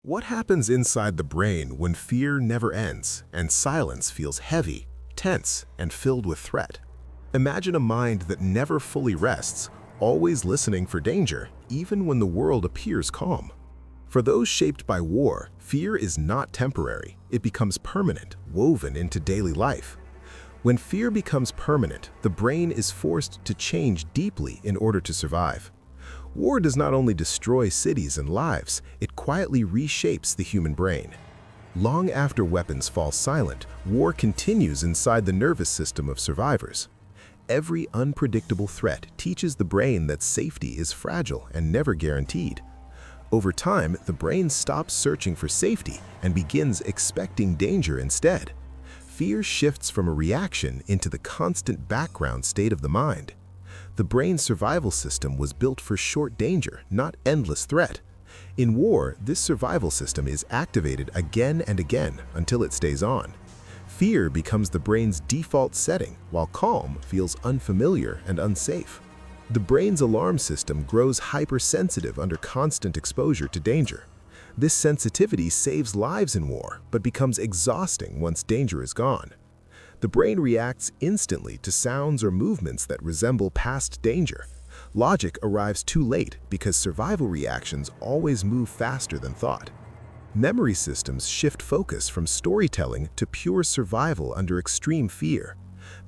What happens inside the brain when fear never ends and silence feels heavy, tense, and filled with threat? Imagine a mind that never fully rests, always listening for danger, even when the world appears calm. For those shaped by war, fear is not temporary. It becomes permanent, woven into daily life. When fear becomes permanent, the brain is forced to change deeply in order to survive. War does not only destroy cities and lives, it quietly reshapes the human brain. Long after weapons fall silent, war continues inside the nervous system of survivors. Every unpredictable threat teaches the brain that safety is fragile and never guaranteed. Over time, the brain stops searching for safety and begins expecting danger instead. Fear shifts from a reaction into the constant background state of the mind. The brain's survival system was built for short danger, not endless threat. In war, this survival system is activated again and again until it stays on. Fear becomes the brain's default setting, while calm feels unfamiliar and unsafe. The brain's alarm system grows hypersensitive under constant exposure to danger. This sensitivity saves lives in war, but becomes exhausting once danger is gone. The brain reacts instantly to sounds or movements that resemble past danger. Logic arrives too late because survival reactions always move faster than thought. Memory systems shift focus from storytelling to pure survival under extreme fear.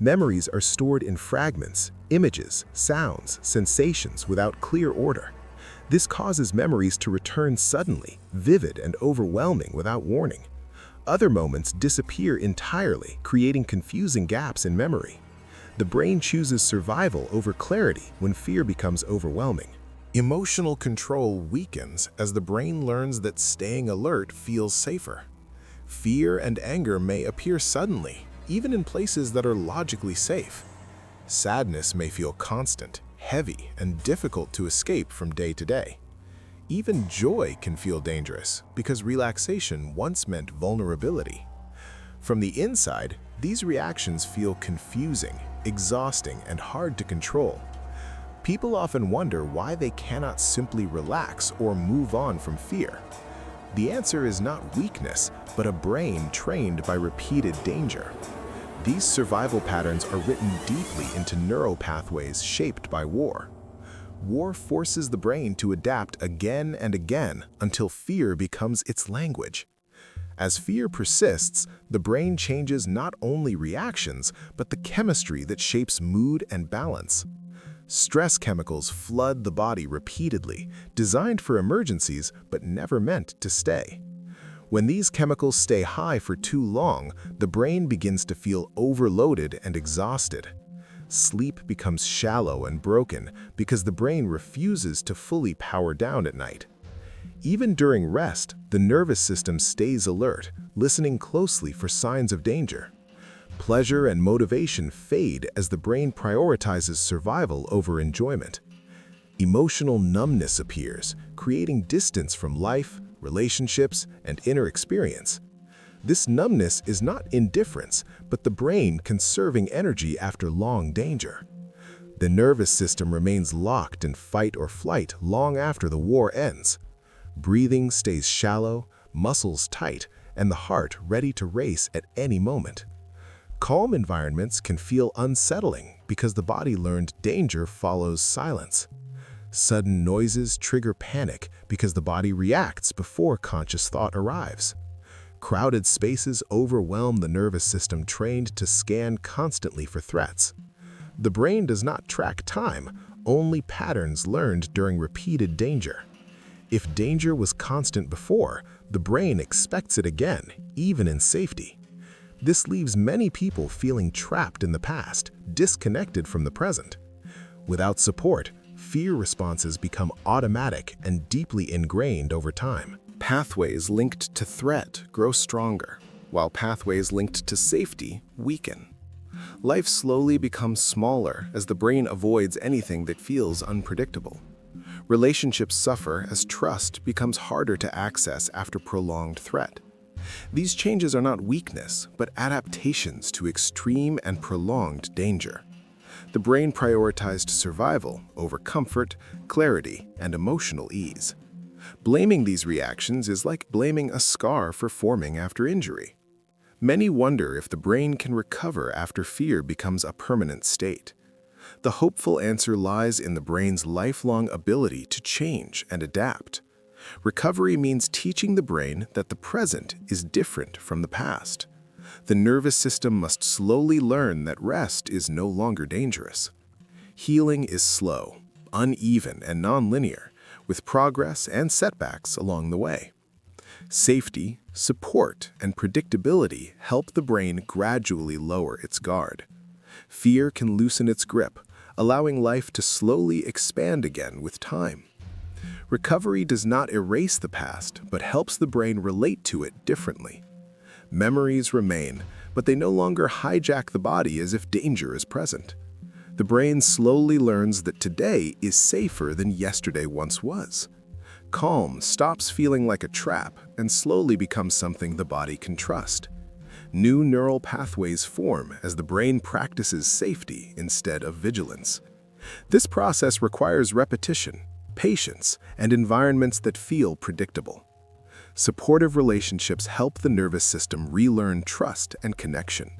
Memories are stored in fragments, images, sounds, sensations without clear order. This causes memories to return suddenly, vivid and overwhelming without warning. Other moments disappear entirely, creating confusing gaps in memory. The brain chooses survival over clarity when fear becomes overwhelming. Emotional control weakens as the brain learns that staying alert feels safer. Fear and anger may appear suddenly, even in places that are logically safe. Sadness may feel constant, heavy, and difficult to escape from day to day. Even joy can feel dangerous because relaxation once meant vulnerability. From the inside, these reactions feel confusing, exhausting, and hard to control. People often wonder why they cannot simply relax or move on from fear. The answer is not weakness, but a brain trained by repeated danger. These survival patterns are written deeply into neural pathways shaped by war. War forces the brain to adapt again and again until fear becomes its language. As fear persists, the brain changes not only reactions, but the chemistry that shapes mood and balance. Stress chemicals flood the body repeatedly, designed for emergencies but never meant to stay. When these chemicals stay high for too long, the brain begins to feel overloaded and exhausted. Sleep becomes shallow and broken because the brain refuses to fully power down at night. Even during rest, the nervous system stays alert, listening closely for signs of danger. Pleasure and motivation fade as the brain prioritizes survival over enjoyment. Emotional numbness appears, creating distance from life, relationships, and inner experience. This numbness is not indifference, but the brain conserving energy after long danger. The nervous system remains locked in fight or flight long after the war ends. Breathing stays shallow, muscles tight, and the heart ready to race at any moment. Calm environments can feel unsettling because the body learned danger follows silence. Sudden noises trigger panic because the body reacts before conscious thought arrives. Crowded spaces overwhelm the nervous system trained to scan constantly for threats. The brain does not track time, only patterns learned during repeated danger. If danger was constant before, the brain expects it again, even in safety. This leaves many people feeling trapped in the past, disconnected from the present. Without support, fear responses become automatic and deeply ingrained over time. Pathways linked to threat grow stronger, while pathways linked to safety weaken. Life slowly becomes smaller as the brain avoids anything that feels unpredictable. Relationships suffer as trust becomes harder to access after prolonged threat. These changes are not weakness, but adaptations to extreme and prolonged danger. The brain prioritized survival over comfort, clarity, and emotional ease. Blaming these reactions is like blaming a scar for forming after injury. Many wonder if the brain can recover after fear becomes a permanent state. The hopeful answer lies in the brain's lifelong ability to change and adapt. Recovery means teaching the brain that the present is different from the past. The nervous system must slowly learn that rest is no longer dangerous. Healing is slow, uneven, and nonlinear, with progress and setbacks along the way. Safety, support, and predictability help the brain gradually lower its guard. Fear can loosen its grip, allowing life to slowly expand again with time. Recovery does not erase the past, but helps the brain relate to it differently. Memories remain, but they no longer hijack the body as if danger is present. The brain slowly learns that today is safer than yesterday once was. Calm stops feeling like a trap and slowly becomes something the body can trust. New neural pathways form as the brain practices safety instead of vigilance. This process requires repetition, patience, and environments that feel predictable. Supportive relationships help the nervous system relearn trust and connection.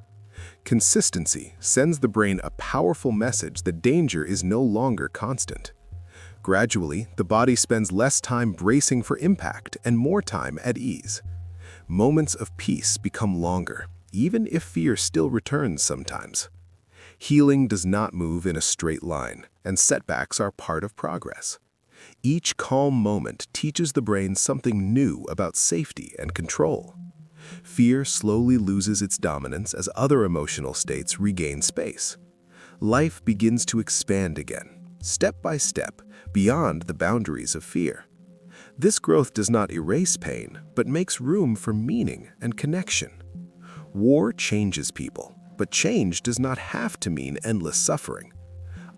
Consistency sends the brain a powerful message that danger is no longer constant. Gradually, the body spends less time bracing for impact and more time at ease. Moments of peace become longer, even if fear still returns sometimes. Healing does not move in a straight line, and setbacks are part of progress. Each calm moment teaches the brain something new about safety and control. Fear slowly loses its dominance as other emotional states regain space. Life begins to expand again, step by step, beyond the boundaries of fear. This growth does not erase pain, but makes room for meaning and connection. War changes people, but change does not have to mean endless suffering.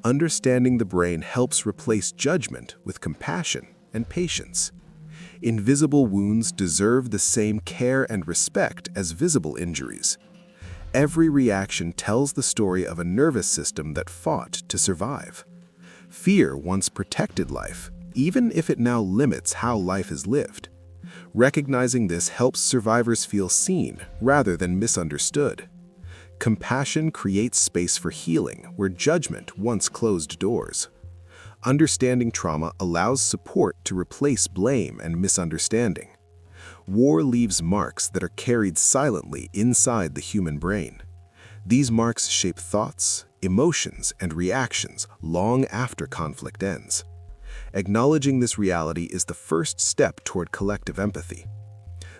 Understanding the brain helps replace judgment with compassion and patience. Invisible wounds deserve the same care and respect as visible injuries. Every reaction tells the story of a nervous system that fought to survive. Fear once protected life, even if it now limits how life is lived. Recognizing this helps survivors feel seen rather than misunderstood. Compassion creates space for healing where judgment once closed doors. Understanding trauma allows support to replace blame and misunderstanding. War leaves marks that are carried silently inside the human brain. These marks shape thoughts, emotions, and reactions long after conflict ends. Acknowledging this reality is the first step toward collective empathy.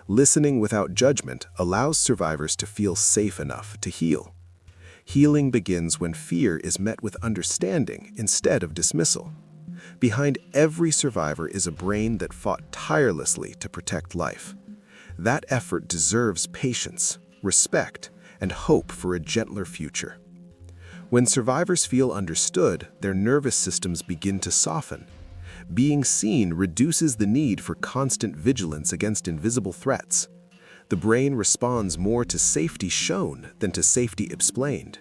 Listening without judgment allows survivors to feel safe enough to heal. Healing begins when fear is met with understanding instead of dismissal. Behind every survivor is a brain that fought tirelessly to protect life. That effort deserves patience, respect, and hope for a gentler future. When survivors feel understood, their nervous systems begin to soften. Being seen reduces the need for constant vigilance against invisible threats. The brain responds more to safety shown than to safety explained.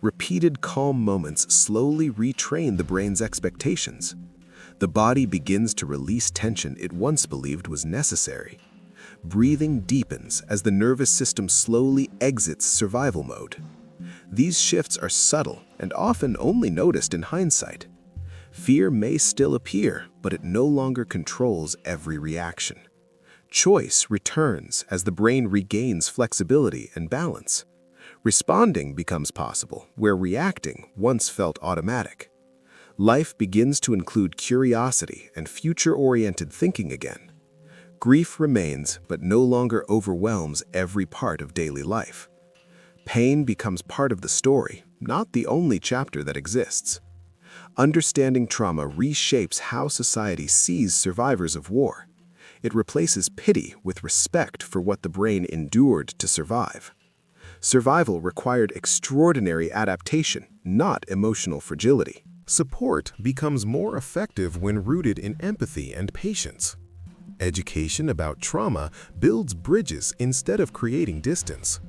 Repeated calm moments slowly retrain the brain's expectations. The body begins to release tension it once believed was necessary. Breathing deepens as the nervous system slowly exits survival mode. These shifts are subtle and often only noticed in hindsight. Fear may still appear, but it no longer controls every reaction. Choice returns as the brain regains flexibility and balance. Responding becomes possible where reacting once felt automatic. Life begins to include curiosity and future-oriented thinking again. Grief remains, but no longer overwhelms every part of daily life. Pain becomes part of the story, not the only chapter that exists. Understanding trauma reshapes how society sees survivors of war. It replaces pity with respect for what the brain endured to survive. Survival required extraordinary adaptation, not emotional fragility. Support becomes more effective when rooted in empathy and patience. Education about trauma builds bridges instead of creating distance.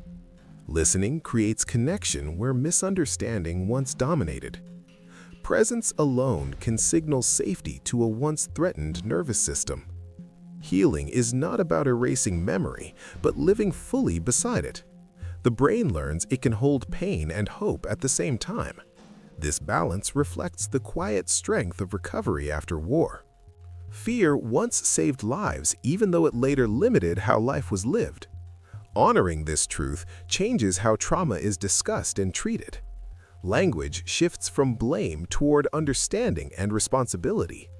Listening creates connection where misunderstanding once dominated. Presence alone can signal safety to a once threatened nervous system. Healing is not about erasing memory, but living fully beside it. The brain learns it can hold pain and hope at the same time. This balance reflects the quiet strength of recovery after war. Fear once saved lives even though it later limited how life was lived. Honoring this truth changes how trauma is discussed and treated. Language shifts from blame toward understanding and responsibility.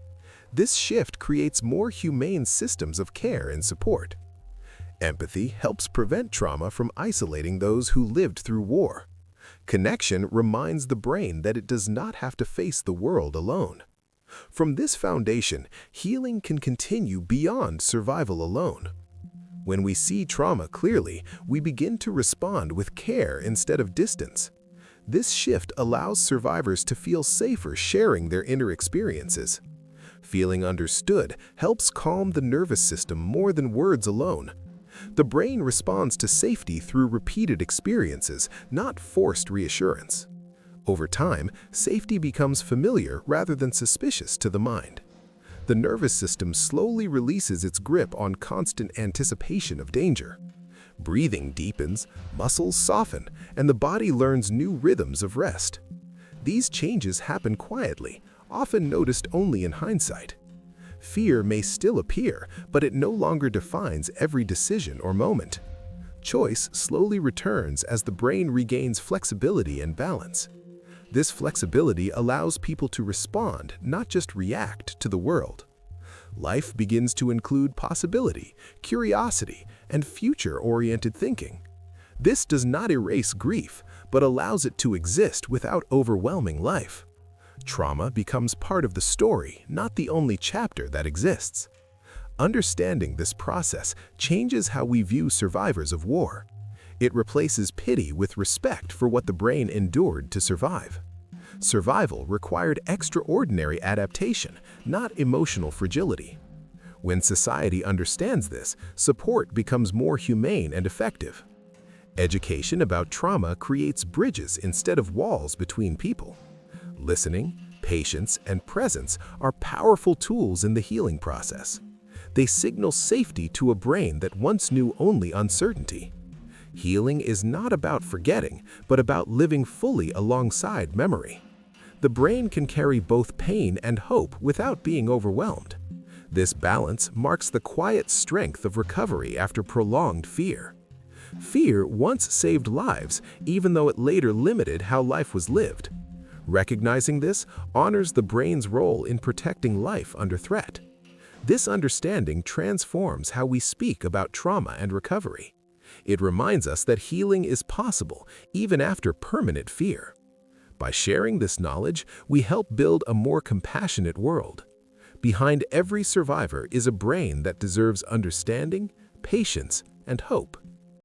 This shift creates more humane systems of care and support. Empathy helps prevent trauma from isolating those who lived through war. Connection reminds the brain that it does not have to face the world alone. From this foundation, healing can continue beyond survival alone. When we see trauma clearly, we begin to respond with care instead of distance. This shift allows survivors to feel safer sharing their inner experiences. Feeling understood helps calm the nervous system more than words alone. The brain responds to safety through repeated experiences, not forced reassurance. Over time, safety becomes familiar rather than suspicious to the mind. The nervous system slowly releases its grip on constant anticipation of danger. Breathing deepens, muscles soften, and the body learns new rhythms of rest. These changes happen quietly, often noticed only in hindsight. Fear may still appear, but it no longer defines every decision or moment. Choice slowly returns as the brain regains flexibility and balance. This flexibility allows people to respond, not just react, to the world. Life begins to include possibility, curiosity, and future-oriented thinking. This does not erase grief, but allows it to exist without overwhelming life. Trauma becomes part of the story, not the only chapter that exists. Understanding this process changes how we view survivors of war. It replaces pity with respect for what the brain endured to survive. Survival required extraordinary adaptation, not emotional fragility. When society understands this, support becomes more humane and effective. Education about trauma creates bridges instead of walls between people. Listening, patience, and presence are powerful tools in the healing process. They signal safety to a brain that once knew only uncertainty. Healing is not about forgetting, but about living fully alongside memory. The brain can carry both pain and hope without being overwhelmed. This balance marks the quiet strength of recovery after prolonged fear. Fear once saved lives, even though it later limited how life was lived. Recognizing this honors the brain's role in protecting life under threat. This understanding transforms how we speak about trauma and recovery. It reminds us that healing is possible even after permanent fear. By sharing this knowledge, we help build a more compassionate world. Behind every survivor is a brain that deserves understanding, patience, and hope.